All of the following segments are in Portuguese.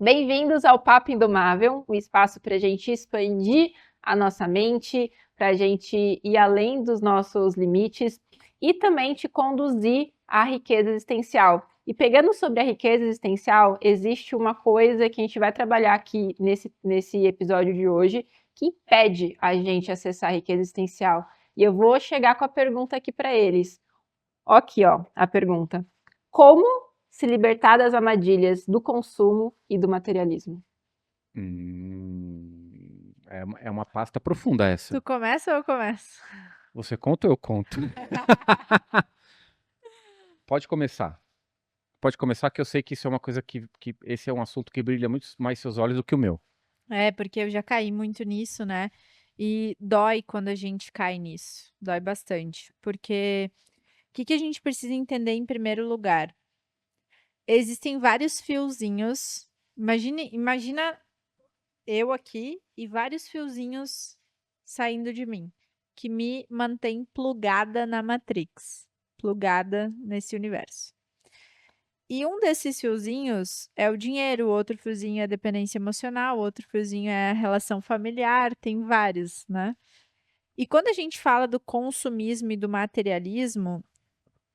Bem-vindos ao Papo Indomável, um espaço para a gente expandir a nossa mente, para a gente ir além dos nossos limites e também te conduzir à riqueza existencial. E pegando sobre a riqueza existencial, existe uma coisa que a gente vai trabalhar aqui nesse episódio de hoje que impede a gente acessar a riqueza existencial. E eu vou chegar com a pergunta aqui para eles. Aqui, ó, a pergunta. Como se libertar das armadilhas do consumo e do materialismo? É uma pasta profunda essa. Tu começa ou eu começo? Você conta ou eu conto? Pode começar. Pode começar, que eu sei que isso é uma coisa que esse é um assunto que brilha muito mais seus olhos do que o meu. Porque eu já caí muito nisso, né? E dói quando a gente cai nisso. Dói bastante. Porque o que a gente precisa entender em primeiro lugar? Existem vários fiozinhos. Imagina eu aqui e vários fiozinhos saindo de mim, que me mantém plugada na Matrix, plugada nesse universo. E um desses fiozinhos é o dinheiro, o outro fiozinho é a dependência emocional, o outro fiozinho é a relação familiar, tem vários, né? E quando a gente fala do consumismo e do materialismo,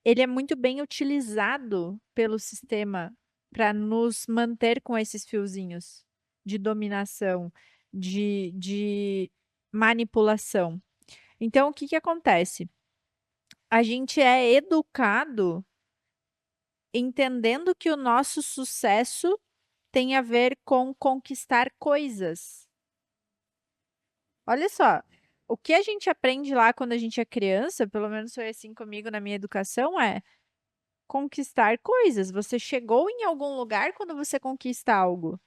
ele é muito bem utilizado pelo sistema para nos manter com esses fiozinhos de dominação, de manipulação. Então, o que acontece? A gente é educado entendendo que o nosso sucesso tem a ver com conquistar coisas. Olha só, o que a gente aprende lá quando a gente é criança, pelo menos foi assim comigo na minha educação, é conquistar coisas. Você chegou em algum lugar quando você conquista algo.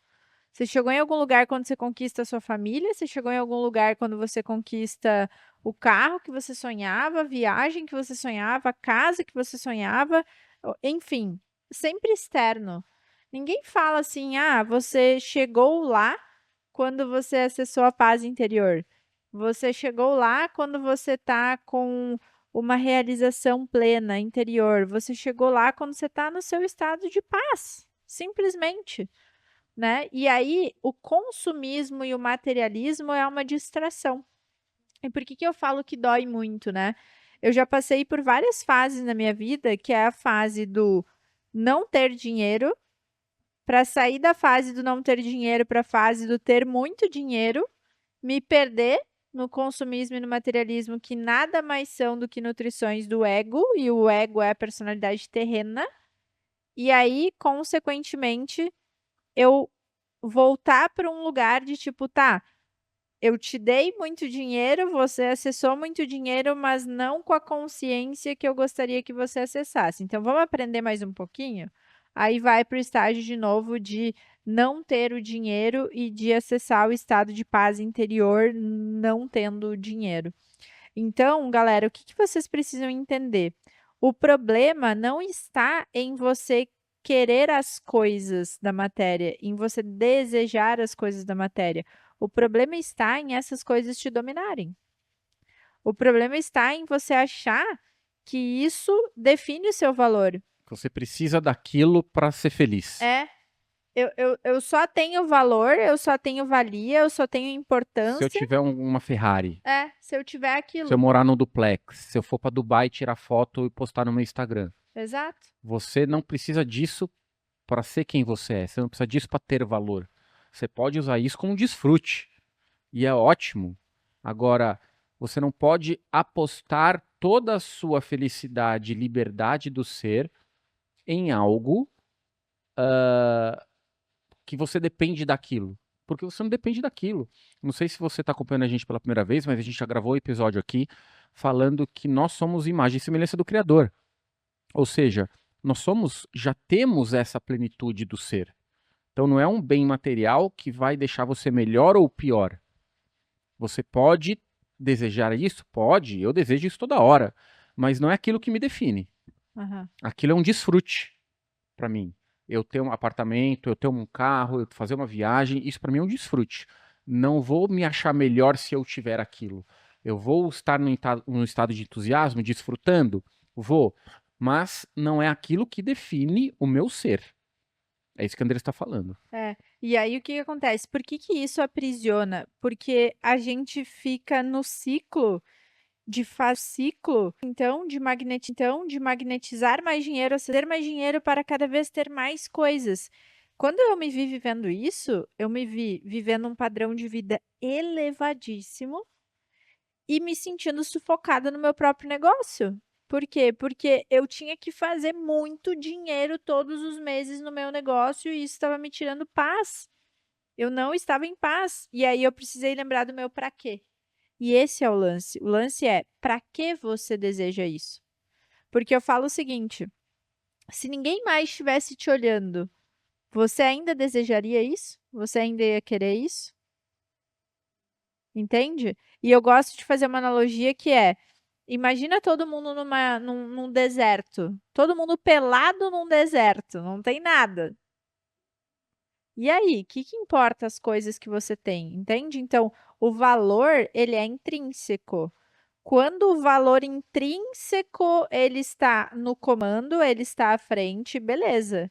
Você chegou em algum lugar quando você conquista a sua família, você chegou em algum lugar quando você conquista o carro que você sonhava, a viagem que você sonhava, a casa que você sonhava, enfim, sempre externo. Ninguém fala assim, você chegou lá quando você acessou a paz interior. Você chegou lá quando você está com uma realização plena interior. Você chegou lá quando você está no seu estado de paz, simplesmente, né? E aí o consumismo e o materialismo é uma distração. E por que eu falo que dói muito, né? Eu já passei por várias fases na minha vida, que é a fase do não ter dinheiro, para sair da fase do não ter dinheiro para a fase do ter muito dinheiro, me perder no consumismo e no materialismo, que nada mais são do que nutrições do ego, e o ego é a personalidade terrena. E aí, consequentemente, eu voltar para um lugar de tipo, tá, eu te dei muito dinheiro, você acessou muito dinheiro, mas não com a consciência que eu gostaria que você acessasse. Então, vamos aprender mais um pouquinho? Aí vai para o estágio de novo de não ter o dinheiro e de acessar o estado de paz interior não tendo o dinheiro. Então, galera, o que vocês precisam entender? O problema não está em você querer as coisas da matéria, em você desejar as coisas da matéria. O problema está em essas coisas te dominarem. O problema está em você achar que isso define o seu valor. Você precisa daquilo para ser feliz. Eu só tenho valor, eu só tenho valia, eu só tenho Se eu importância. tiver uma Ferrari, Se eu tiver aquilo. se eu morar no duplex, se eu for para Dubai tirar foto e postar no meu Instagram. Exato. Você não precisa disso para ser quem você é. Você não precisa disso para ter valor. Você pode usar isso como desfrute. E é ótimo. Agora, você não pode apostar toda a sua felicidade e liberdade do ser em algo que você depende daquilo. Porque você não depende daquilo. Não sei se você está acompanhando a gente pela primeira vez, mas a gente já gravou um episódio aqui falando que nós somos imagem e semelhança do Criador. Ou seja, já temos essa plenitude do ser. Então não é um bem material que vai deixar você melhor ou pior. Você pode desejar isso? Pode, eu desejo isso toda hora. Mas não é aquilo que me define. Uhum. Aquilo é um desfrute para mim. Eu ter um apartamento, eu ter um carro, eu fazer uma viagem, isso para mim é um desfrute. Não vou me achar melhor se eu tiver aquilo. Eu vou estar num estado de entusiasmo, desfrutando? Vou. Mas não é aquilo que define o meu ser. É isso que a André está falando. E aí, o que que acontece? Por que que isso aprisiona? Porque a gente fica no ciclo então, de magnetizar mais dinheiro, aceder mais dinheiro para cada vez ter mais coisas. Quando eu me vi vivendo isso, eu me vi vivendo um padrão de vida elevadíssimo e me sentindo sufocada no meu próprio negócio. Por quê? Porque eu tinha que fazer muito dinheiro todos os meses no meu negócio e isso estava me tirando paz. Eu não estava em paz. E aí eu precisei lembrar do meu para quê. E esse é o lance. O lance é, para que você deseja isso? Porque eu falo o seguinte, se ninguém mais estivesse te olhando, você ainda desejaria isso? Você ainda ia querer isso? Entende? E eu gosto de fazer uma analogia que é, imagina todo mundo num deserto. Todo mundo pelado num deserto, não tem nada. E aí, o que importa as coisas que você tem, entende? Então, o valor, ele é intrínseco. Quando o valor intrínseco, ele está no comando, ele está à frente, beleza.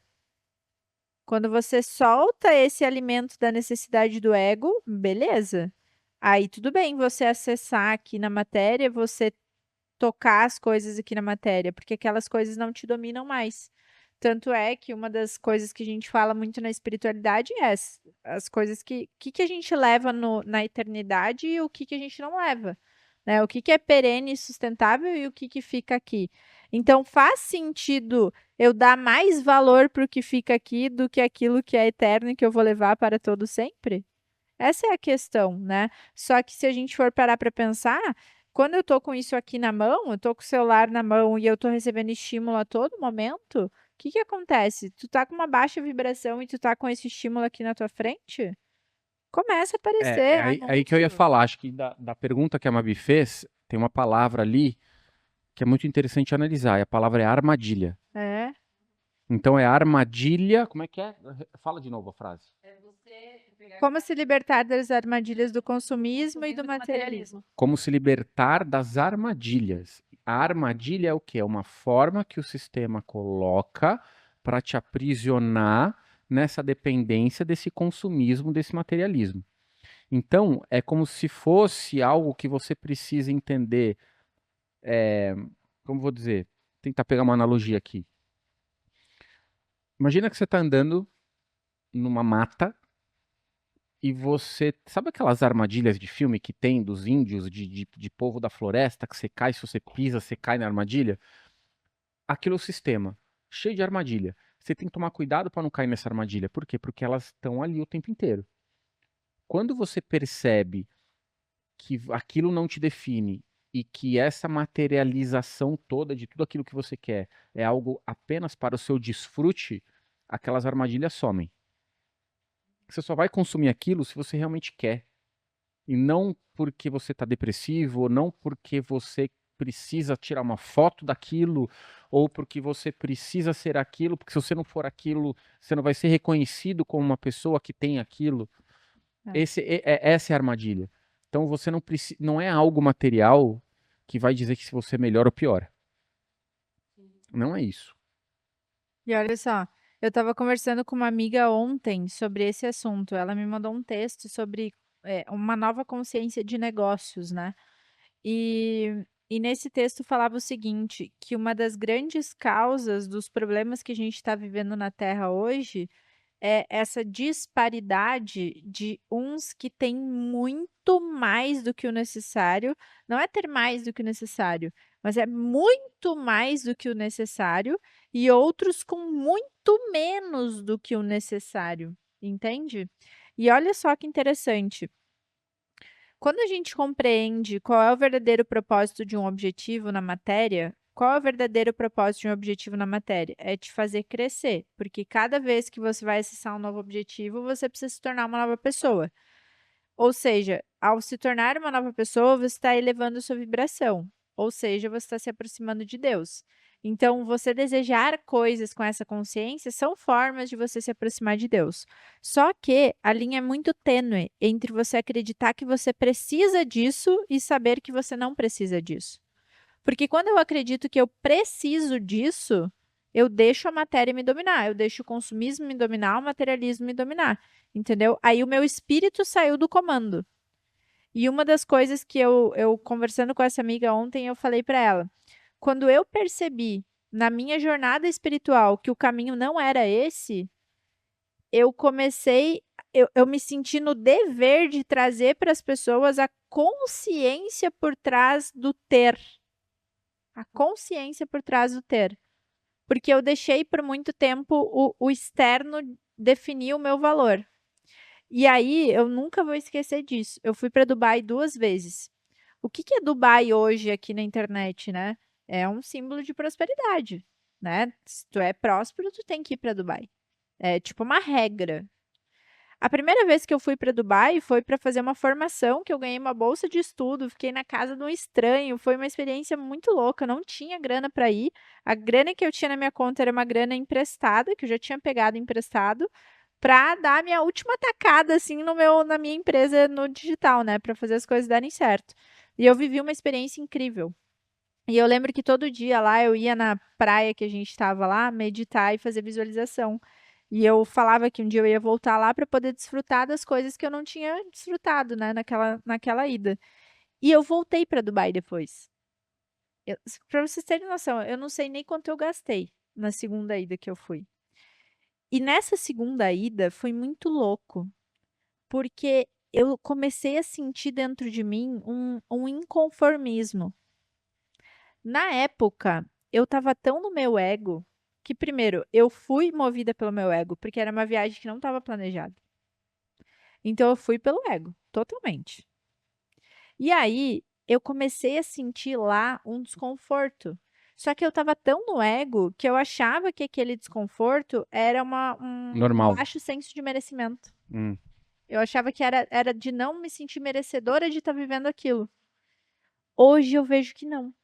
Quando você solta esse alimento da necessidade do ego, beleza. Aí tudo bem você acessar aqui na matéria, você tocar as coisas aqui na matéria, porque aquelas coisas não te dominam mais. Tanto é que uma das coisas que a gente fala muito na espiritualidade é as coisas que a gente leva na eternidade e o que a gente não leva. Né? O que é perene e sustentável e o que fica aqui. Então, faz sentido eu dar mais valor para o que fica aqui do que aquilo que é eterno e que eu vou levar para todo sempre? Essa é a questão, né? Só que se a gente for parar para pensar, quando eu tô com isso aqui na mão, eu tô com o celular na mão e eu tô recebendo estímulo a todo momento, o que que acontece? Tu tá com uma baixa vibração e tu tá com esse estímulo aqui na tua frente? Começa a aparecer aí que eu ia anúncio. falar. Acho que da pergunta que a Mabi fez, tem uma palavra ali que é muito interessante analisar. E a palavra é armadilha. É. Então é armadilha. Como é que é? Fala de novo a frase. Como se libertar das armadilhas do consumismo e do materialismo. Como se libertar das armadilhas. A armadilha é o quê? É uma forma que o sistema coloca para te aprisionar nessa dependência desse consumismo, desse materialismo. Então, é como se fosse algo que você precisa entender. Como vou dizer? Tentar pegar uma analogia aqui. Imagina que você está andando numa mata e você. Sabe aquelas armadilhas de filme que tem dos índios, de povo da floresta, que você cai, se você pisa, você cai na armadilha? Aquilo é o sistema, cheio de armadilha. Você tem que tomar cuidado para não cair nessa armadilha. Por quê? Porque elas estão ali o tempo inteiro. Quando você percebe que aquilo não te define e que essa materialização toda de tudo aquilo que você quer é algo apenas para o seu desfrute, aquelas armadilhas somem. Você só vai consumir aquilo se você realmente quer. E não porque você está depressivo, ou não porque você precisa tirar uma foto daquilo, ou porque você precisa ser aquilo, porque se você não for aquilo, você não vai ser reconhecido como uma pessoa que tem aquilo. Essa é a armadilha. Então você não é algo material que vai dizer que se você é melhor ou pior. Não é isso. E olha só, eu estava conversando com uma amiga ontem sobre esse assunto. Ela me mandou um texto sobre uma nova consciência de negócios, né? E nesse texto falava o seguinte, que uma das grandes causas dos problemas que a gente está vivendo na Terra hoje é essa disparidade de uns que têm muito mais do que o necessário. Não é ter mais do que o necessário, mas é muito mais do que o necessário e outros com muito menos do que o necessário, entende? E olha só que interessante. Quando a gente compreende qual é o verdadeiro propósito de um objetivo na matéria, qual é o verdadeiro propósito de um objetivo na matéria? É te fazer crescer, porque cada vez que você vai acessar um novo objetivo, você precisa se tornar uma nova pessoa. Ou seja, ao se tornar uma nova pessoa, você está elevando a sua vibração, ou seja, você está se aproximando de Deus. Então, você desejar coisas com essa consciência são formas de você se aproximar de Deus. Só que a linha é muito tênue entre você acreditar que você precisa disso e saber que você não precisa disso. Porque quando eu acredito que eu preciso disso, eu deixo a matéria me dominar, eu deixo o consumismo me dominar, o materialismo me dominar, entendeu? Aí o meu espírito saiu do comando. E uma das coisas que eu conversando com essa amiga ontem, eu falei para ela, quando eu percebi na minha jornada espiritual que o caminho não era esse, eu comecei, eu me senti no dever de trazer para as pessoas a consciência por trás do ter. A consciência por trás do ter. Porque eu deixei por muito tempo o externo definir o meu valor. E aí, eu nunca vou esquecer disso. Eu fui para Dubai 2 vezes. O que que é Dubai hoje aqui na internet, né? É um símbolo de prosperidade, né? Se tu é próspero, tu tem que ir para Dubai. É tipo uma regra. A primeira vez que eu fui para Dubai foi para fazer uma formação, que eu ganhei uma bolsa de estudo, fiquei na casa de um estranho, foi uma experiência muito louca, eu não tinha grana para ir. A grana que eu tinha na minha conta era uma grana emprestada, que eu já tinha pegado emprestado, para dar a minha última tacada assim na minha empresa no digital, né, para fazer as coisas darem certo. E eu vivi uma experiência incrível. E eu lembro que todo dia lá eu ia na praia que a gente estava lá, meditar e fazer visualização. E eu falava que um dia eu ia voltar lá para poder desfrutar das coisas que eu não tinha desfrutado, né, naquela ida. E eu voltei para Dubai depois. Para vocês terem noção, eu não sei nem quanto eu gastei na segunda ida que eu fui. E nessa segunda ida foi muito louco, porque eu comecei a sentir dentro de mim um inconformismo. Na época, eu estava tão no meu ego que, primeiro, eu fui movida pelo meu ego, porque era uma viagem que não estava planejada. Então, eu fui pelo ego, totalmente. E aí, eu comecei a sentir lá um desconforto. Só que eu estava tão no ego que eu achava que aquele desconforto era um Normal. baixo senso de merecimento. Hum. Eu achava que era de não me sentir merecedora de estar vivendo aquilo. Hoje eu vejo que não.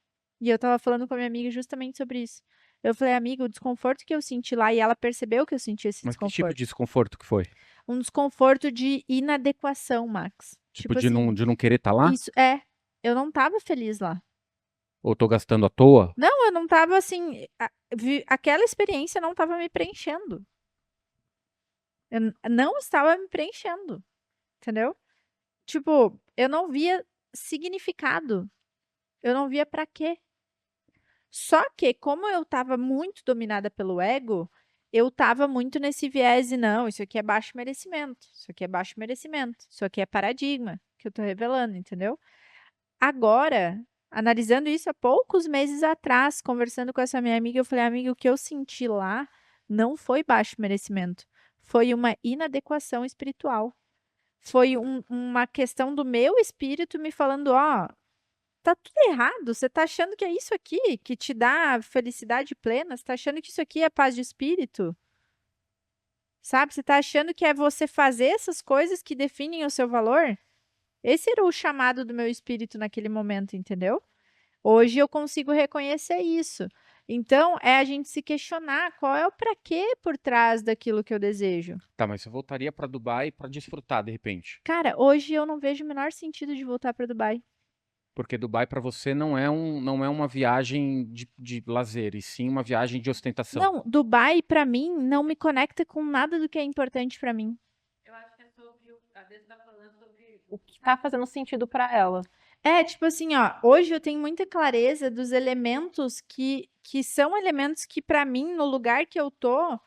E eu estava falando com a minha amiga justamente sobre isso. Eu falei, amiga, o desconforto que eu senti lá, e ela percebeu que eu senti esse Mas que tipo desconforto. de desconforto que foi? Um desconforto de inadequação, Max. Tipo, Tipo assim, de não querer estar lá? isso eu não estava feliz lá. Ou tô gastando à toa? Não, eu não estava assim, aquela experiência não estava me preenchendo. Eu não estava me preenchendo, entendeu? Tipo, eu não via significado. Eu não via para quê. Só que, como eu estava muito dominada pelo ego, eu estava muito nesse viés e não, isso aqui é baixo merecimento, isso aqui é baixo merecimento, isso aqui é paradigma que eu estou revelando, entendeu? Agora, analisando isso há poucos meses atrás, conversando com essa minha amiga, eu falei, amiga, o que eu senti lá não foi baixo merecimento, foi uma inadequação espiritual. Foi uma questão do meu espírito me falando, ó, tá tudo errado. Você tá achando que é isso aqui que te dá felicidade plena? Você tá achando que isso aqui é paz de espírito? Sabe? Você tá achando que é você fazer essas coisas que definem o seu valor? Esse era o chamado do meu espírito naquele momento, entendeu? Hoje eu consigo reconhecer isso. Então, é a gente se questionar qual é o para quê por trás daquilo que eu desejo. Tá, mas você voltaria pra Dubai pra desfrutar, de repente. Cara, hoje eu não vejo o menor sentido de voltar para Dubai. Porque Dubai pra você não é uma viagem de lazer, e sim uma viagem de ostentação. Não, Dubai, para mim, não me conecta com nada do que é importante para mim. Eu acho que é sobre a Desi tá falando sobre o que tá fazendo sentido para ela. É, tipo assim, ó, hoje eu tenho muita clareza dos elementos que são elementos que, para mim, no lugar que eu tô,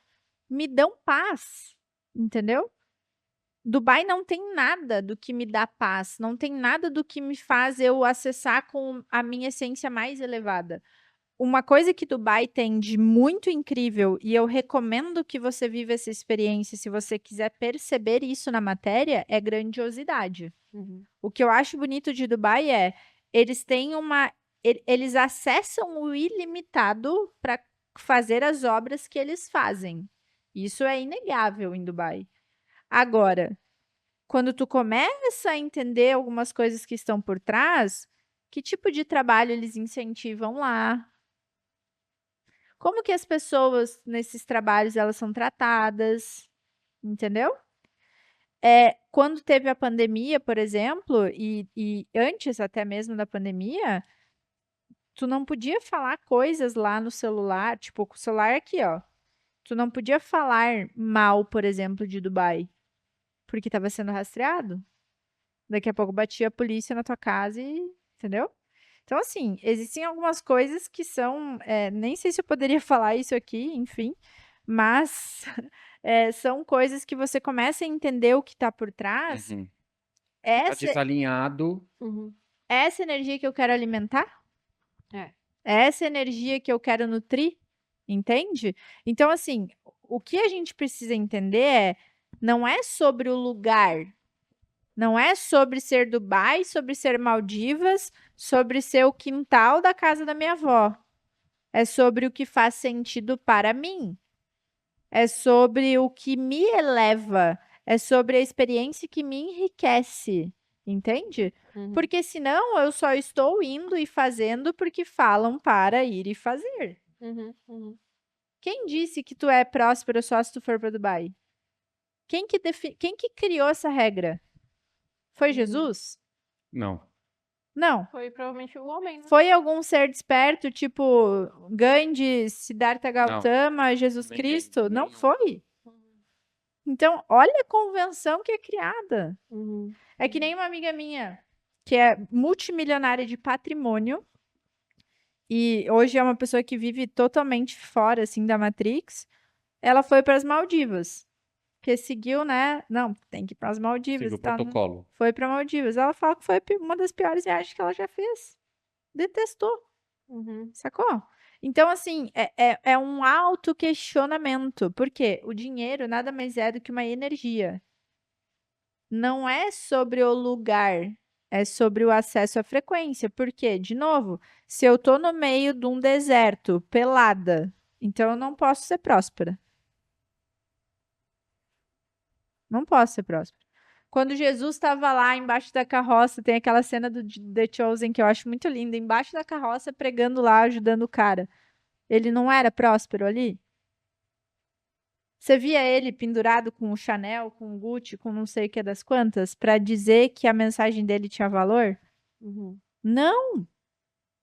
me dão paz, entendeu? Dubai não tem nada do que me dá paz, não tem nada do que me faz eu acessar com a minha essência mais elevada. Uma coisa que Dubai tem de muito incrível, e eu recomendo que você viva essa experiência, se você quiser perceber isso na matéria, é grandiosidade. O que eu acho bonito de Dubai é, eles têm eles acessam o ilimitado para fazer as obras que eles fazem. Isso é inegável em Dubai. Agora, quando tu começa a entender algumas coisas que estão por trás, que tipo de trabalho eles incentivam lá? Como que as pessoas nesses trabalhos elas são tratadas, entendeu? Quando teve a pandemia, por exemplo, e antes até mesmo da pandemia, tu não podia falar coisas lá no celular, tipo, com o celular aqui, ó. Tu não podia falar mal, por exemplo, de Dubai, porque estava sendo rastreado. Daqui a pouco batia a polícia na tua casa e, entendeu? Então, assim, existem algumas coisas que são, nem sei se eu poderia falar isso aqui, enfim, mas são coisas que você começa a entender o que está por trás. Uhum. Tá Essa, desalinhado. Uhum. essa energia que eu quero alimentar? É. Essa energia que eu quero nutrir? Entende? Então, assim, o que a gente precisa entender não é sobre o lugar, não é sobre ser Dubai, sobre ser Maldivas, sobre ser o quintal da casa da minha avó. É sobre o que faz sentido para mim. É sobre o que me eleva. É sobre a experiência que me enriquece. Entende? Uhum. Porque senão eu só estou indo e fazendo porque falam para ir e fazer. Uhum. Uhum. Quem disse que tu é próspero só se tu for para Dubai? Quem que criou essa regra? Foi Jesus? Não. Não. Foi provavelmente o homem, né? Foi algum ser desperto, tipo Gandhi, Siddhartha Gautama, Jesus Ninguém, Cristo? Não nenhum. foi. Então, olha a convenção que é criada. Uhum. É que nem uma amiga minha, que é multimilionária de patrimônio, e hoje é uma pessoa que vive totalmente fora, assim, da Matrix. Ela foi para as Maldivas. Porque seguiu, né? Não, tem que ir para as Maldivas Siga e o tal. protocolo. Foi para Maldivas. Ela fala que foi uma das piores viagens que ela já fez. Detestou. Uhum. Sacou? Então, assim, é um autoquestionamento. Por quê? O dinheiro nada mais é do que uma energia. Não é sobre o lugar, é sobre o acesso à frequência. Por quê? De novo, se eu tô no meio de um deserto, pelada, então eu não posso ser próspera. Não posso ser próspera. Quando Jesus estava lá embaixo da carroça, tem aquela cena do The Chosen que eu acho muito linda, embaixo da carroça pregando lá, ajudando o cara. Ele não era próspero ali? Você via ele pendurado com o Chanel, com o Gucci, com não sei o que das quantas, para dizer que a mensagem dele tinha valor? Uhum. Não!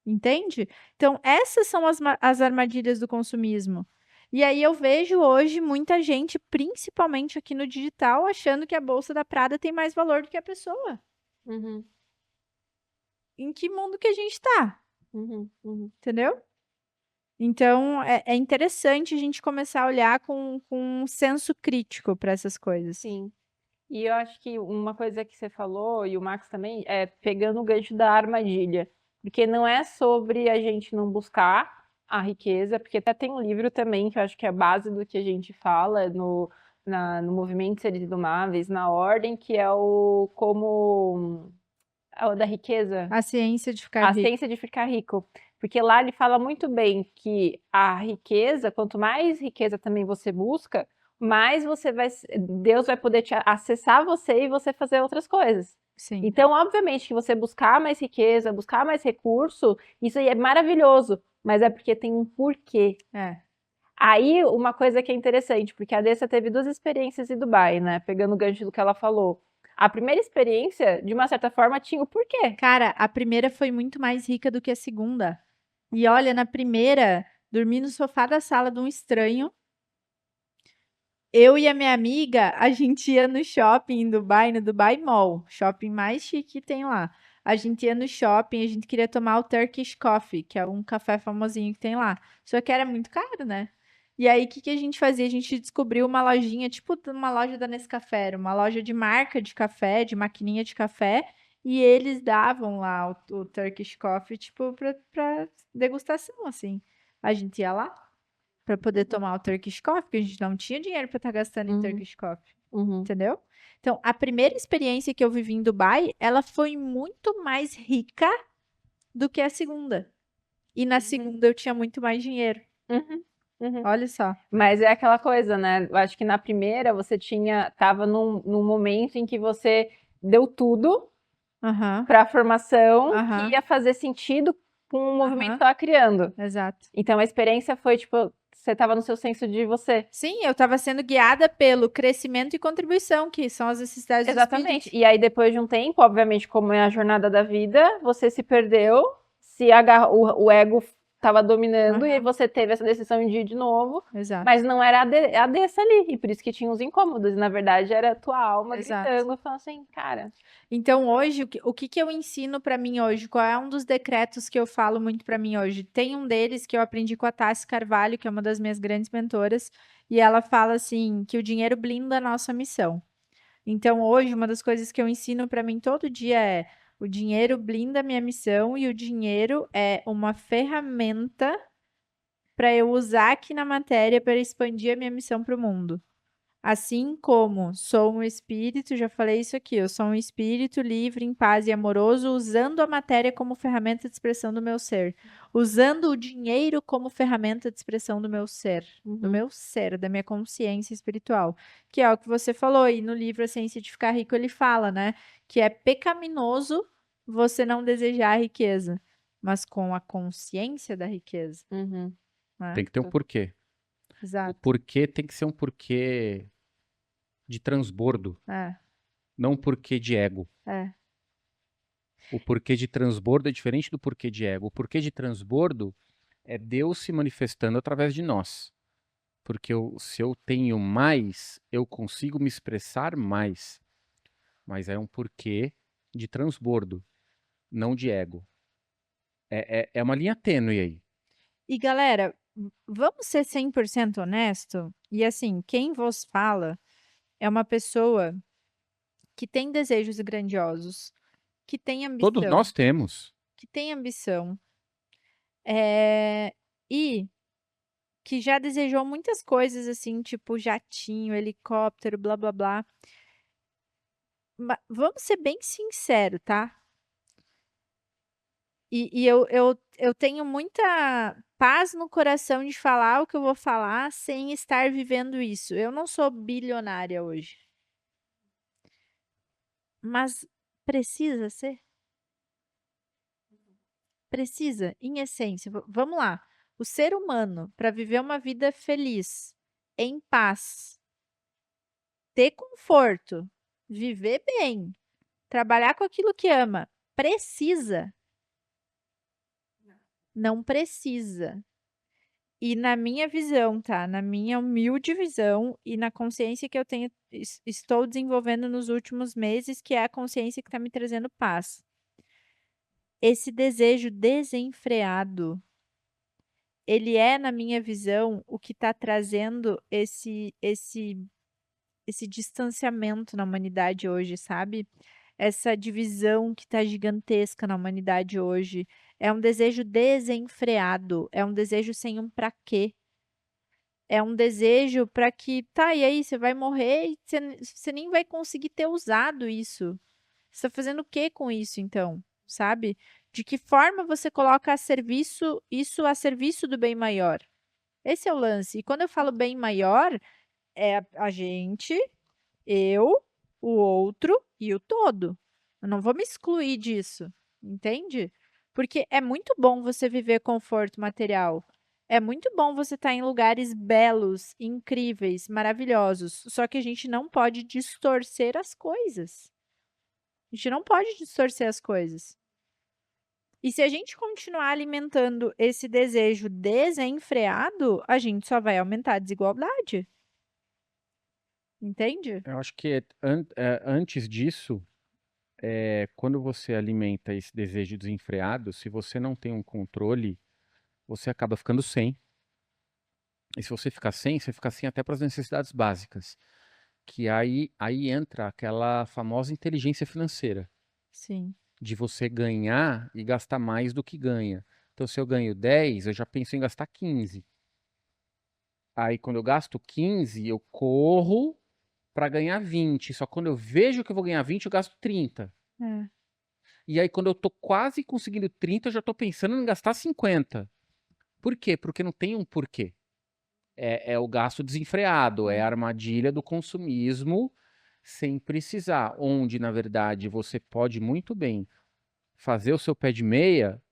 Entende? Então, essas são as armadilhas do consumismo. E aí eu vejo hoje muita gente, principalmente aqui no digital, achando que a bolsa da Prada tem mais valor do que a pessoa. Uhum. Em que mundo que a gente tá? Uhum. Uhum. Entendeu? Então, é interessante a gente começar a olhar com um senso crítico para essas coisas. Sim. E eu acho que uma coisa que você falou, e o Max também, é pegando o gancho da armadilha. Porque não é sobre a gente não buscar a riqueza, porque até tem um livro também, que eu acho que é a base do que a gente fala no Movimento Seres Indomáveis, na Ordem, que é o como... É o da riqueza. A ciência de ficar A rico. ciência de ficar rico. Porque lá ele fala muito bem que a riqueza, quanto mais riqueza também você busca, mais Deus vai poder acessar você e você fazer outras coisas. Sim. Então, obviamente, que você buscar mais riqueza, buscar mais recurso, isso aí é maravilhoso, mas é porque tem um porquê. É. Aí, uma coisa que é interessante, porque a Dessa teve 2 experiências em Dubai, né? Pegando o gancho do que ela falou. A primeira experiência, de uma certa forma, tinha o porquê. Cara, a primeira foi muito mais rica do que a segunda. E olha, na primeira, dormi no sofá da sala de um estranho. Eu e a minha amiga, a gente ia no shopping em Dubai, no Dubai Mall, shopping mais chique que tem lá. A gente ia no shopping, a gente queria tomar o Turkish Coffee, que é um café famosinho que tem lá. Só que era muito caro, né? E aí, o que a gente fazia? A gente descobriu uma lojinha, tipo uma loja da Nescafé, uma loja de marca de café, de maquininha de café, e eles davam lá o Turkish Coffee, tipo, pra degustação, assim. A gente ia lá para poder tomar o Turkish Coffee, porque a gente não tinha dinheiro para estar gastando em Turkish Coffee, entendeu? Então, a primeira experiência que eu vivi em Dubai, ela foi muito mais rica do que a segunda. E na segunda eu tinha muito mais dinheiro. Olha só. Mas é aquela coisa, né? Eu acho que na primeira você tava num momento em que você deu tudo para a formação que ia fazer sentido com o movimento que estava criando. Exato. Então a experiência foi tipo, você estava no seu senso de você. Sim, eu estava sendo guiada pelo crescimento e contribuição, que são as necessidades do Exatamente. espírito. E aí depois de um tempo, obviamente, como é a jornada da vida, você se perdeu, se o ego estava dominando e aí você teve essa decisão de ir de novo, Exato. mas não era a dessa ali, e por isso que tinha os incômodos, e na verdade era a tua alma Exato. gritando, falando assim, cara... Então, hoje, o que eu ensino pra mim hoje? Qual é um dos decretos que eu falo muito pra mim hoje? Tem um deles que eu aprendi com a Tassi Carvalho, que é uma das minhas grandes mentoras, e ela fala assim, que o dinheiro blinda a nossa missão. Então, hoje, uma das coisas que eu ensino pra mim todo dia é: o dinheiro blinda a minha missão e o dinheiro é uma ferramenta para eu usar aqui na matéria para expandir a minha missão para o mundo. Assim como sou um espírito, já falei isso aqui, eu sou um espírito livre, em paz e amoroso, usando a matéria como ferramenta de expressão do meu ser. Usando o dinheiro como ferramenta de expressão do meu ser. Do meu ser, da minha consciência espiritual. Que é o que você falou, e no livro A Ciência de Ficar Rico ele fala, né? Que é pecaminoso você não desejar a riqueza, mas com a consciência da riqueza. Né? Tem que ter um porquê. O Exato. porquê tem que ser um porquê de transbordo, não um porquê de ego. O porquê de transbordo é diferente do porquê de ego. O porquê de transbordo é Deus se manifestando através de nós. Porque se eu tenho mais, eu consigo me expressar mais. Mas é um porquê de transbordo, não de ego. É uma linha tênue aí. E galera, vamos ser 100% honesto? E assim, quem vos fala é uma pessoa que tem desejos grandiosos, que tem ambição. Todos nós temos. Que tem ambição. E que já desejou muitas coisas assim, tipo jatinho, helicóptero, blá blá blá. Mas vamos ser bem sinceros, tá? E eu tenho muita paz no coração de falar o que eu vou falar sem estar vivendo isso. Eu não sou bilionária hoje. Mas precisa ser? Precisa, em essência. Vamos lá. O ser humano, para viver uma vida feliz, em paz, ter conforto, viver bem, trabalhar com aquilo que ama, precisa? Não precisa. E na minha visão, tá? Na minha humilde visão e na consciência que eu tenho, estou desenvolvendo nos últimos meses, que é a consciência que está me trazendo paz. Esse desejo desenfreado, ele é, na minha visão, o que está trazendo esse distanciamento na humanidade hoje, sabe? Essa divisão que está gigantesca na humanidade hoje. É um desejo desenfreado, é um desejo sem um pra quê. É um desejo para que, tá, e aí, você vai morrer e você nem vai conseguir ter usado isso. Você está fazendo o que com isso, então? Sabe? De que forma você coloca isso a serviço do bem maior? Esse é o lance. E quando eu falo bem maior, é a gente, eu, o outro e o todo. Eu não vou me excluir disso, entende? Porque é muito bom você viver conforto material. É muito bom você estar em lugares belos, incríveis, maravilhosos. Só que a gente não pode distorcer as coisas. A gente não pode distorcer as coisas. E se a gente continuar alimentando esse desejo desenfreado, a gente só vai aumentar a desigualdade. Entende? Eu acho que antes disso, quando você alimenta esse desejo desenfreado, se você não tem um controle, você acaba ficando sem. E se você ficar sem, você fica sem até para as necessidades básicas. Que aí entra aquela famosa inteligência financeira. Sim. De você ganhar e gastar mais do que ganha. Então, se eu ganho 10, eu já penso em gastar 15. Aí, quando eu gasto 15, eu corro para ganhar 20. Só quando eu vejo que eu vou ganhar 20, eu gasto 30. E aí, quando eu tô quase conseguindo 30, eu já tô pensando em gastar 50. Por quê? Porque não tem um porquê. É o gasto desenfreado, é a armadilha do consumismo sem precisar. Onde, na verdade, você pode muito bem fazer o seu pé de meia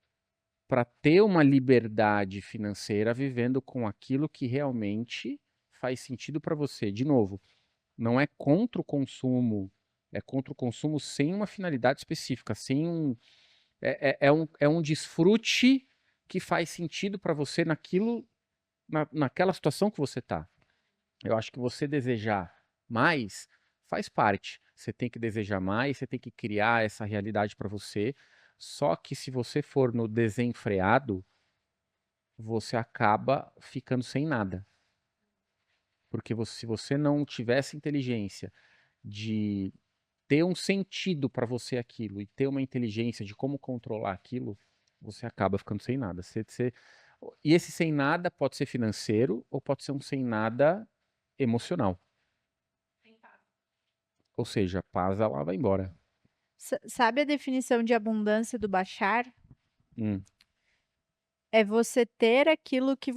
para ter uma liberdade financeira vivendo com aquilo que realmente faz sentido para você. De novo, não é contra o consumo, é contra o consumo sem uma finalidade específica, sem É um desfrute que faz sentido para você naquela situação que você tá. Eu acho que você desejar mais faz parte. Você tem que desejar mais, você tem que criar essa realidade para você. Só que se você for no desenfreado, você acaba ficando sem nada. Porque se você não tivesse inteligência de ter um sentido para você aquilo e ter uma inteligência de como controlar aquilo, você acaba ficando sem nada. E esse sem nada pode ser financeiro ou pode ser um sem nada emocional. Ou seja, a paz ela vai embora. Sabe a definição de abundância do Bashar? Hum, É você ter aquilo que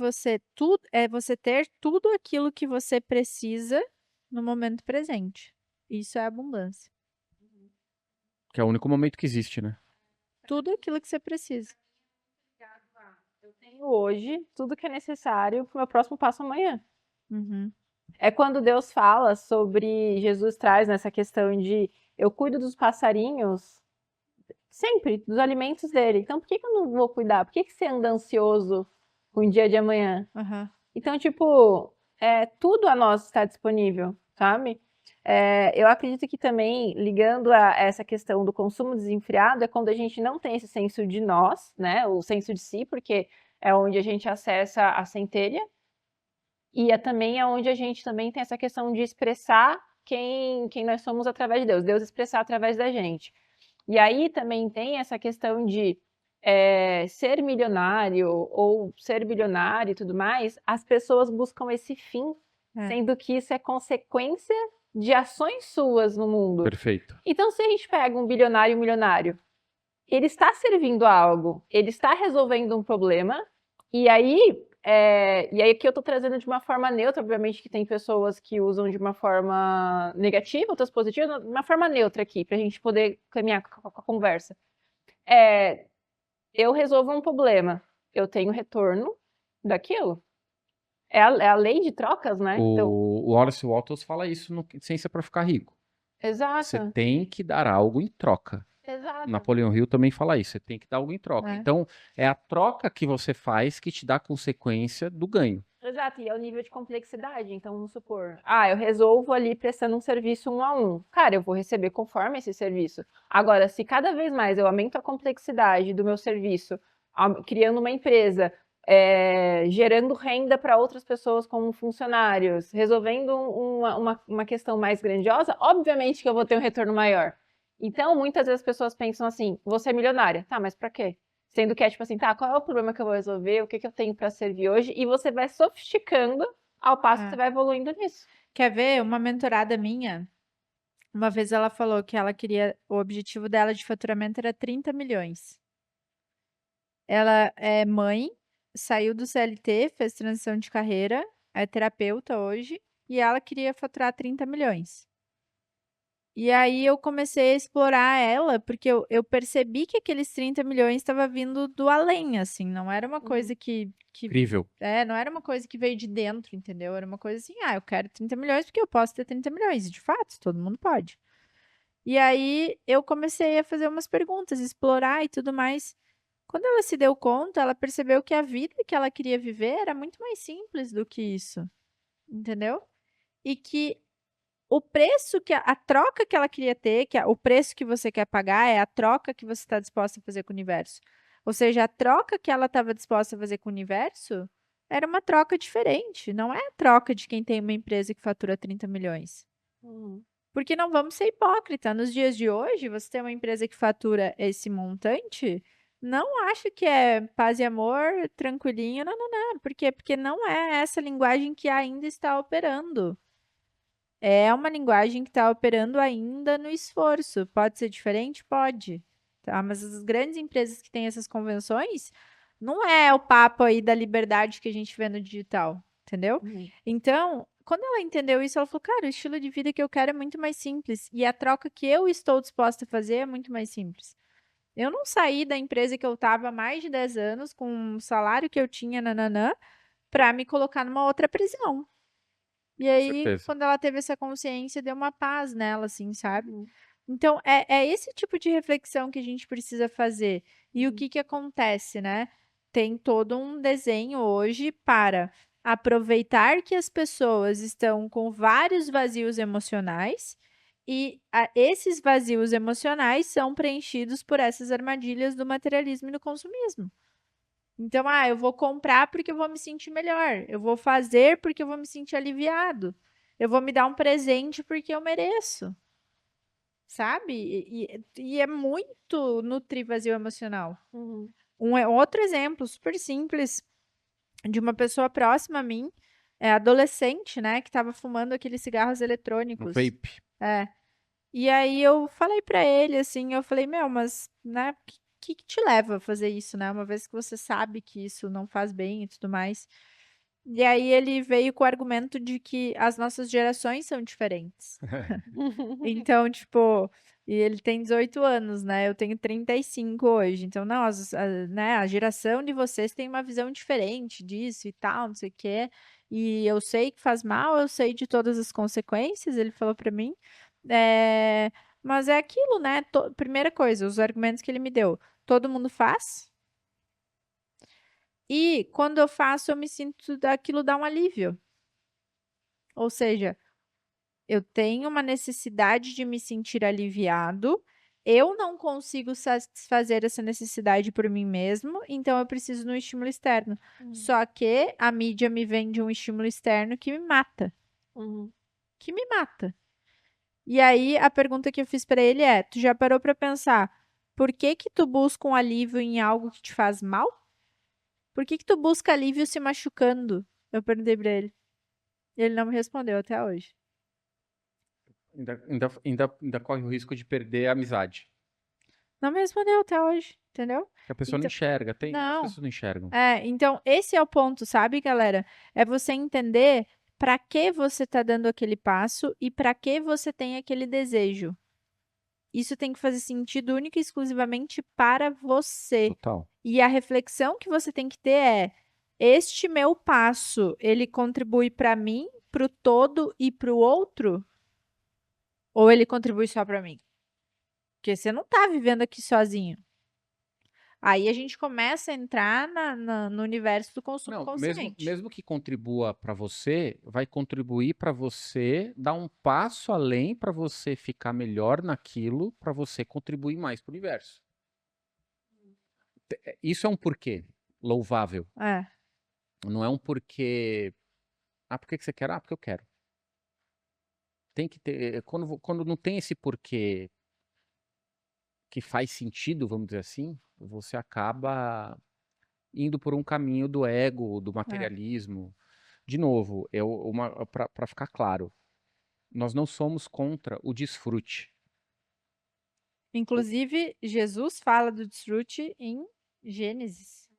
é você ter tudo aquilo que você precisa no momento presente. Isso é abundância. que é o único momento que existe, né? Tudo aquilo que você precisa. Eu tenho hoje tudo que é necessário para o meu próximo passo amanhã. Uhum. É quando Deus fala sobre, Jesus traz nessa questão de eu cuido dos passarinhos sempre, dos alimentos dele. Então por que eu não vou cuidar? Por que você anda ansioso com o dia de amanhã? Uhum. Então, tipo, tudo a nós está disponível, sabe? Eu acredito que também, ligando a essa questão do consumo desenfreado, é quando a gente não tem esse senso de nós, né? O senso de si, porque é onde a gente acessa a centelha. E também é onde a gente também tem essa questão de expressar quem nós somos através de Deus, Deus expressar através da gente. E aí também tem essa questão de ser milionário ou ser bilionário e tudo mais, as pessoas buscam esse fim, sendo que isso é consequência de ações suas no mundo. Perfeito. Então, se a gente pega um bilionário e um milionário, ele está servindo a algo, ele está resolvendo um problema, e aí aqui eu estou trazendo de uma forma neutra, obviamente que tem pessoas que usam de uma forma negativa, outras positivas, de uma forma neutra aqui, para a gente poder caminhar com a conversa. Eu resolvo um problema, eu tenho retorno daquilo. É a lei de trocas, né? Então, O Horace Walters fala isso no Ciência para Ficar Rico. Você exato, tem que dar algo em troca. exato. Napoleão Hill também fala isso. Você tem que dar algo em troca. É. Então, é a troca que você faz que te dá a consequência do ganho. Exato, e é o nível de complexidade. Então, vamos supor, eu resolvo ali prestando um serviço 1 a 1. Cara, eu vou receber conforme esse serviço. Agora, se cada vez mais eu aumento a complexidade do meu serviço, criando uma empresa, gerando renda para outras pessoas como funcionários, resolvendo uma questão mais grandiosa, obviamente que eu vou ter um retorno maior. Então, muitas vezes as pessoas pensam assim, você é milionária. Tá, mas para quê? Sendo que é tipo assim, tá, qual é o problema que eu vou resolver? O que eu tenho para servir hoje? E você vai sofisticando ao passo que você vai evoluindo nisso. Quer ver? Uma mentorada minha, uma vez ela falou que o objetivo dela de faturamento era 30 milhões. Ela é mãe, saiu do CLT, fez transição de carreira, é terapeuta hoje, e ela queria faturar 30 milhões. E aí eu comecei a explorar ela, porque eu percebi que aqueles 30 milhões estava vindo do além, assim, não era uma coisa que Incrível. não era uma coisa que veio de dentro, entendeu? Era uma coisa assim, eu quero 30 milhões porque eu posso ter 30 milhões, e de fato, todo mundo pode. E aí eu comecei a fazer umas perguntas, explorar e tudo mais. Quando ela se deu conta, ela percebeu que a vida que ela queria viver era muito mais simples do que isso, entendeu? E que o preço a troca que ela queria ter, o preço que você quer pagar é a troca que você está disposta a fazer com o universo. Ou seja, a troca que ela estava disposta a fazer com o universo era uma troca diferente. Não é a troca de quem tem uma empresa que fatura 30 milhões. Porque não vamos ser hipócritas. Nos dias de hoje, você tem uma empresa que fatura esse montante, não acha que é paz e amor, tranquilinho, não. Por quê? Porque não é essa linguagem que ainda está operando. É uma linguagem que está operando ainda no esforço. Pode ser diferente? Pode. Tá? Mas as grandes empresas que têm essas convenções, não é o papo aí da liberdade que a gente vê no digital, entendeu? Então, quando ela entendeu isso, ela falou, cara, o estilo de vida que eu quero é muito mais simples. E a troca que eu estou disposta a fazer é muito mais simples. Eu não saí da empresa que eu estava há mais de 10 anos, com o salário que eu tinha, para me colocar numa outra prisão. E aí, certeza. quando ela teve essa consciência, deu uma paz nela, assim, sabe? Então, é esse tipo de reflexão que a gente precisa fazer. E o que acontece, né? Tem todo um desenho hoje para aproveitar que as pessoas estão com vários vazios emocionais e esses vazios emocionais são preenchidos por essas armadilhas do materialismo e do consumismo. Então, eu vou comprar porque eu vou me sentir melhor. Eu vou fazer porque eu vou me sentir aliviado. Eu vou me dar um presente porque eu mereço. Sabe? E é muito nutrir vazio emocional. Uhum. Outro exemplo super simples de uma pessoa próxima a mim, adolescente, né, que estava fumando aqueles cigarros No eletrônicos. vape. É. E aí eu falei pra ele, assim, eu falei, meu, mas, né, o que te leva a fazer isso, né? Uma vez que você sabe que isso não faz bem e tudo mais. E aí ele veio com o argumento de que as nossas gerações são diferentes. Então, tipo, e ele tem 18 anos, né? Eu tenho 35 hoje. Então, não, né, a geração de vocês tem uma visão diferente disso e tal, não sei o quê. E eu sei que faz mal, eu sei de todas as consequências, ele falou pra mim. Mas é aquilo, né? Primeira coisa, os argumentos que ele me deu. Todo mundo faz. E quando eu faço, eu me sinto, aquilo dá um alívio. Ou seja, eu tenho uma necessidade de me sentir aliviado. Eu não consigo satisfazer essa necessidade por mim mesmo, então eu preciso de um estímulo externo. Só que a mídia me vende um estímulo externo que me mata. Uhum. Que me mata. E aí a pergunta que eu fiz pra ele é: tu já parou pra pensar por que que tu busca um alívio em algo que te faz mal? Por que que tu busca alívio se machucando? Eu perguntei pra ele. Ele não me respondeu até hoje. Ainda corre o risco de perder a amizade. Não me respondeu até hoje, entendeu? Que a pessoa não Então, enxerga. As não. pessoas não enxergam. Então esse é o ponto, sabe, galera? É você entender para que você tá dando aquele passo e para que você tem aquele desejo. Isso tem que fazer sentido única e exclusivamente para você. Total. E a reflexão que você tem que ter é: este meu passo, ele contribui para mim, para o todo e para o outro? Ou ele contribui só para mim? Porque você não tá vivendo aqui sozinho. Aí a gente começa a entrar no universo do consumo Não, consciente. mesmo que contribua para você, vai contribuir para você dar um passo além para você ficar melhor naquilo, para você contribuir mais para o universo. Isso é um porquê louvável. É. Não é um porquê. Por que você quer? Porque eu quero. Tem que ter. Quando não tem esse porquê que faz sentido, vamos dizer assim, você acaba indo por um caminho do ego, do materialismo. De novo, para ficar claro, nós não somos contra o desfrute. Inclusive, Jesus fala do desfrute em Gênesis,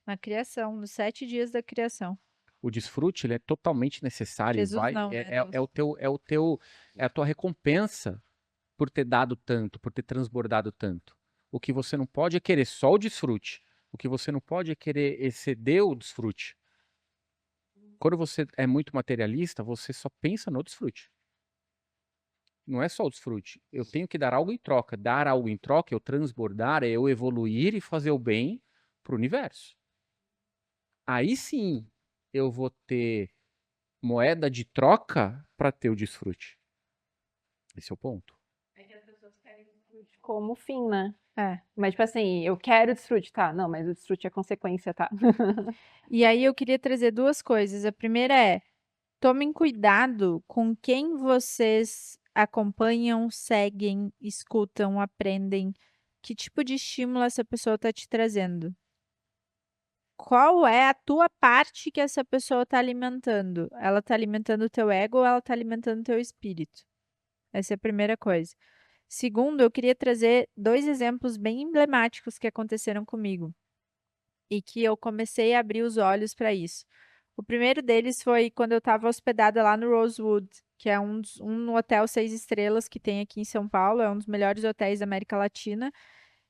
na criação, nos 7 dias da criação. O desfrute, ele é totalmente necessário. Jesus não, né? É a tua recompensa por ter dado tanto, por ter transbordado tanto. O que você não pode é querer só o desfrute. O que você não pode é querer exceder o desfrute. Quando você é muito materialista, você só pensa no desfrute. Não é só o desfrute. Eu tenho que dar algo em troca. Dar algo em troca, eu transbordar, é eu evoluir e fazer o bem para o universo. Aí sim eu vou ter moeda de troca para ter o desfrute. Esse é o ponto. É que as pessoas querem desfrute como fim, né? É. Mas, tipo assim, eu quero desfrute, tá? Não, mas o desfrute é consequência, tá? E aí eu queria trazer duas coisas. A primeira é: tomem cuidado com quem vocês acompanham, seguem, escutam, aprendem. Que tipo de estímulo essa pessoa está te trazendo? Qual é a tua parte que essa pessoa está alimentando? Ela está alimentando o teu ego ou ela está alimentando o teu espírito? Essa é a primeira coisa. Segundo, eu queria trazer 2 exemplos bem emblemáticos que aconteceram comigo e que eu comecei a abrir os olhos para isso. O primeiro deles foi quando eu estava hospedada lá no Rosewood, que é um hotel 6 estrelas que tem aqui em São Paulo, é um dos melhores hotéis da América Latina,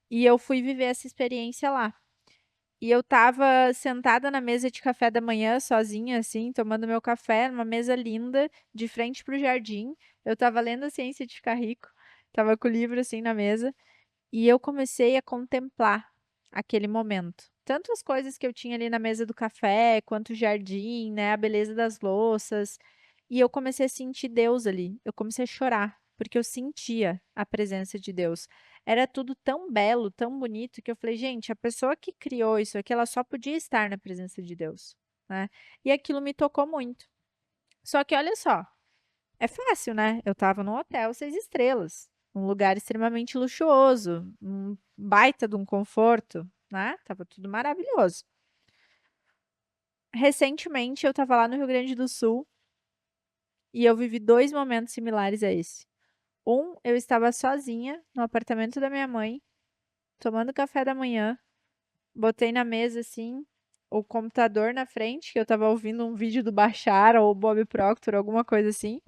e eu fui viver essa experiência lá. E eu estava sentada na mesa de café da manhã, sozinha, assim, tomando meu café, numa mesa linda, de frente para o jardim. Eu estava lendo A Ciência de Ficar Rico. Tava com o livro assim na mesa e eu comecei a contemplar aquele momento. Tanto as coisas que eu tinha ali na mesa do café, quanto o jardim, né, a beleza das louças. E eu comecei a sentir Deus ali. Eu comecei a chorar, porque eu sentia a presença de Deus. Era tudo tão belo, tão bonito, que eu falei, gente, a pessoa que criou isso aqui, ela só podia estar na presença de Deus, né? E aquilo me tocou muito. Só que olha só, é fácil, né? Eu estava num hotel 6 estrelas, um lugar extremamente luxuoso, um baita de um conforto, né? Tava tudo maravilhoso. Recentemente eu estava lá no Rio Grande do Sul e eu vivi 2 momentos similares a esse. Eu estava sozinha no apartamento da minha mãe, tomando café da manhã, botei na mesa assim, o computador na frente, que eu estava ouvindo um vídeo do Bashar ou Bob Proctor, alguma coisa assim,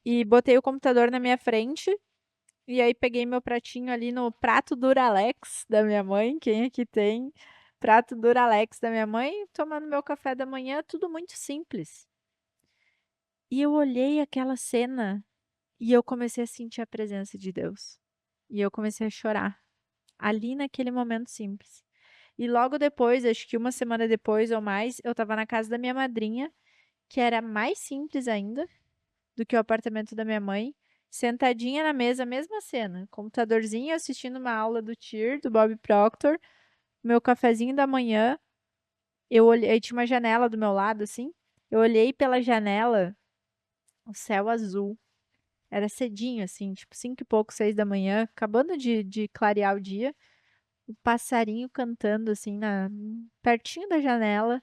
e botei o computador na minha frente. E aí peguei meu pratinho ali no prato Duralex da minha mãe, quem aqui tem prato Duralex da minha mãe, tomando meu café da manhã, tudo muito simples. E eu olhei aquela cena e eu comecei a sentir a presença de Deus. E eu comecei a chorar, ali naquele momento simples. E logo depois, acho que uma semana depois ou mais, eu estava na casa da minha madrinha, que era mais simples ainda do que o apartamento da minha mãe, sentadinha na mesa, mesma cena, computadorzinho assistindo uma aula do TIR, do Bob Proctor, meu cafezinho da manhã, eu olhei, tinha uma janela do meu lado, assim, eu olhei pela janela, o céu azul, era cedinho, assim, tipo 5 e pouco, 6 da manhã, acabando de clarear o dia, o passarinho cantando, assim, pertinho da janela,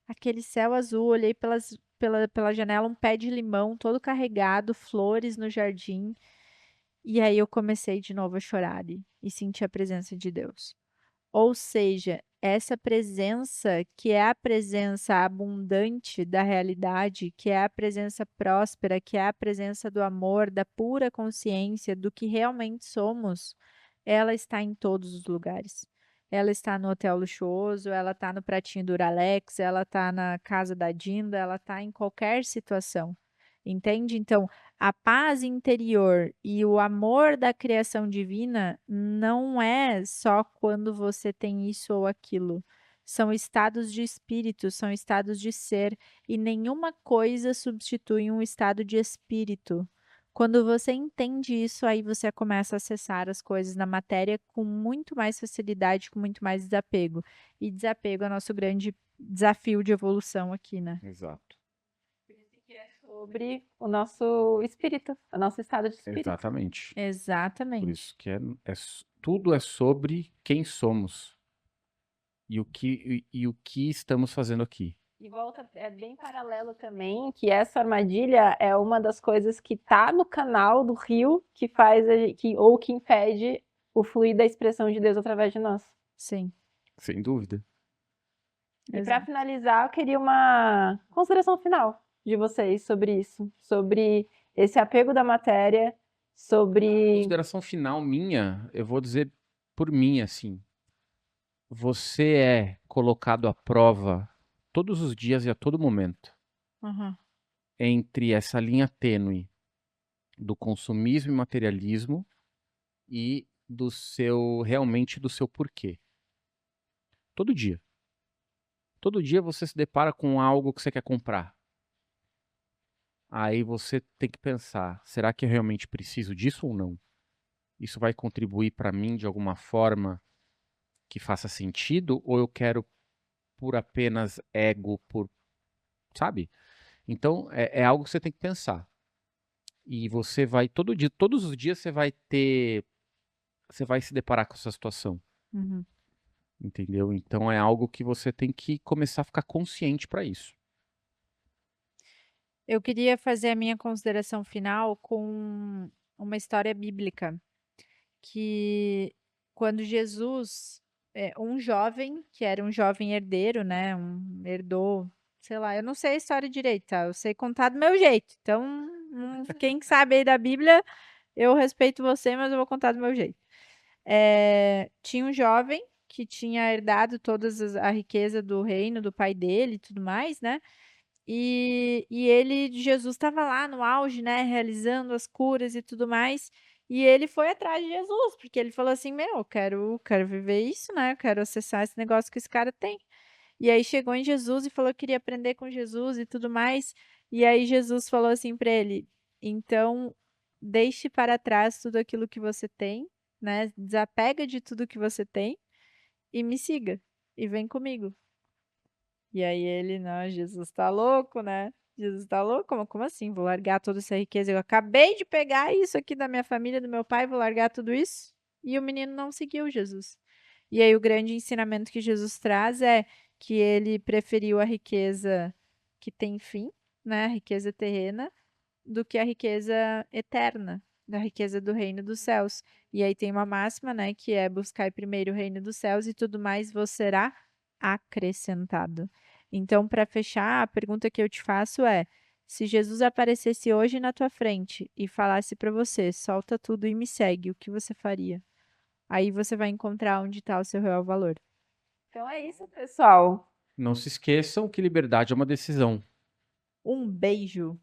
aquele céu azul, olhei pela janela, um pé de limão todo carregado, flores no jardim. E aí eu comecei de novo a chorar e senti a presença de Deus. Ou seja, essa presença que é a presença abundante da realidade, que é a presença próspera, que é a presença do amor, da pura consciência do que realmente somos, ela está em todos os lugares. Ela está no hotel luxuoso, ela está no pratinho do Uralex, ela está na casa da Dinda, ela está em qualquer situação. Entende? Então, a paz interior e o amor da criação divina não é só quando você tem isso ou aquilo. São estados de espírito, são estados de ser, e nenhuma coisa substitui um estado de espírito. Quando você entende isso, aí você começa a acessar as coisas na matéria com muito mais facilidade, com muito mais desapego. E desapego é nosso grande desafio de evolução aqui, né? Exato. Sobre o nosso espírito, o nosso estado de espírito. Exatamente. Por Exatamente. isso que tudo é sobre quem somos e o que estamos fazendo aqui. E volta, é bem paralelo também, que essa armadilha é uma das coisas que tá no canal do rio que faz, ou que impede o fluir da expressão de Deus através de nós. Sim. Sem dúvida. E para Exato. finalizar, eu queria uma consideração final de vocês sobre isso, sobre esse apego da matéria, sobre... Consideração final minha, eu vou dizer por mim assim. Você é colocado à prova todos os dias e a todo momento Uhum. entre essa linha tênue do consumismo e materialismo e realmente do seu porquê. Todo dia. Todo dia você se depara com algo que você quer comprar. Aí você tem que pensar, será que eu realmente preciso disso ou não? Isso vai contribuir para mim de alguma forma que faça sentido ou eu quero por apenas ego, sabe? Então é algo que você tem que pensar. E você vai todos os dias você vai se deparar com essa situação, Uhum. entendeu? Então é algo que você tem que começar a ficar consciente para isso. Eu queria fazer a minha consideração final com uma história bíblica, que quando Jesus, um jovem, que era um jovem herdeiro, né, herdou, sei lá, eu não sei a história direito, tá? Eu sei contar do meu jeito. Então, quem sabe aí da Bíblia, eu respeito você, mas eu vou contar do meu jeito. Tinha um jovem que tinha herdado a riqueza do reino do pai dele e tudo mais, né? Jesus estava lá no auge, né, realizando as curas e tudo mais. E ele foi atrás de Jesus, porque ele falou assim: Meu, eu quero viver isso, né? Eu quero acessar esse negócio que esse cara tem. E aí chegou em Jesus e falou que queria aprender com Jesus e tudo mais. E aí Jesus falou assim para ele: Então, deixe para trás tudo aquilo que você tem, né? Desapega de tudo que você tem e me siga. E vem comigo. E aí ele, não, Jesus tá louco, né? Jesus tá louco? Como assim? Vou largar toda essa riqueza. Eu acabei de pegar isso aqui da minha família, do meu pai, vou largar tudo isso? E o menino não seguiu Jesus. E aí o grande ensinamento que Jesus traz é que ele preferiu a riqueza que tem fim, né? A riqueza terrena, do que a riqueza eterna, da riqueza do reino dos céus. E aí tem uma máxima, né, que é buscar primeiro o reino dos céus e tudo mais vos será acrescentado. Então, para fechar, a pergunta que eu te faço é: se Jesus aparecesse hoje na tua frente e falasse para você, solta tudo e me segue, o que você faria? Aí você vai encontrar onde está o seu real valor. Então é isso, pessoal. Não se esqueçam que liberdade é uma decisão. Um beijo!